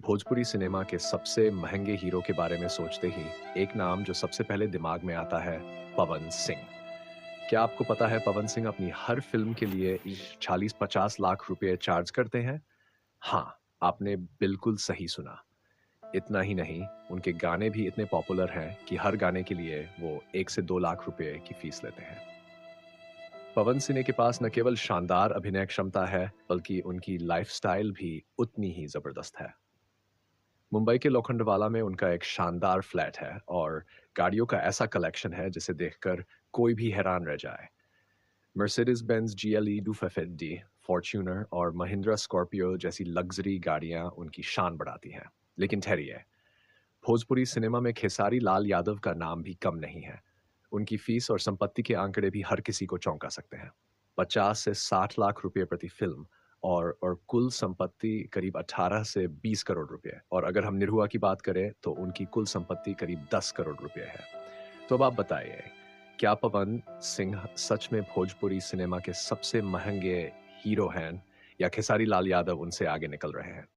Bhojpuri cinema के सबसे महंगे हीरो के बारे में सोचते ही एक नाम जो सबसे पहले दिमाग में आता है, पवन सिंह। क्या आपको पता है पवन सिंह अपनी हर फिल्म के लिए 40-50 लाख रुपए चार्ज करते हैं? हाँ, आपने बिल्कुल सही सुना। इतना ही नहीं, उनके गाने भी इतने पॉपुलर हैं कि हर गाने के लिए वो 1 से 2 लाख रुपए की फीस लेते हैं। पवन सिंह के पास न केवल शानदार अभिनय क्षमता है, बल्कि उनकी लाइफस्टाइल भी उतनी ही जबरदस्त है। मुंबई के लोखंडवाला में उनका एक शानदार फ्लैट है और गाड़ियों का ऐसा कलेक्शन है जिसे देखकर कोई भी हैरान रह जाए। मर्सिडीज बेंज GLE 250, फॉर्च्यूनर और महिंद्रा स्कॉर्पियो जैसी लग्जरी गाड़ियां उनकी शान बढ़ाती हैं। लेकिन ठहरिए, भोजपुरी सिनेमा में खेसारी लाल यादव का नाम भी कम नहीं है। उनकी फीस और संपत्ति के आंकड़े भी हर किसी को चौंका सकते हैं। 50 से 60 लाख रुपए प्रति फिल्म और कुल संपत्ति करीब 18 से 20 करोड़ रुपए। और अगर हम निरहुआ की बात करें तो उनकी कुल संपत्ति करीब 10 करोड़ रुपए है। तो अब आप बताइए, क्या पवन सिंह सच में भोजपुरी सिनेमा के सबसे महंगे हीरो हैं या खेसारी लाल यादव उनसे आगे निकल रहे हैं?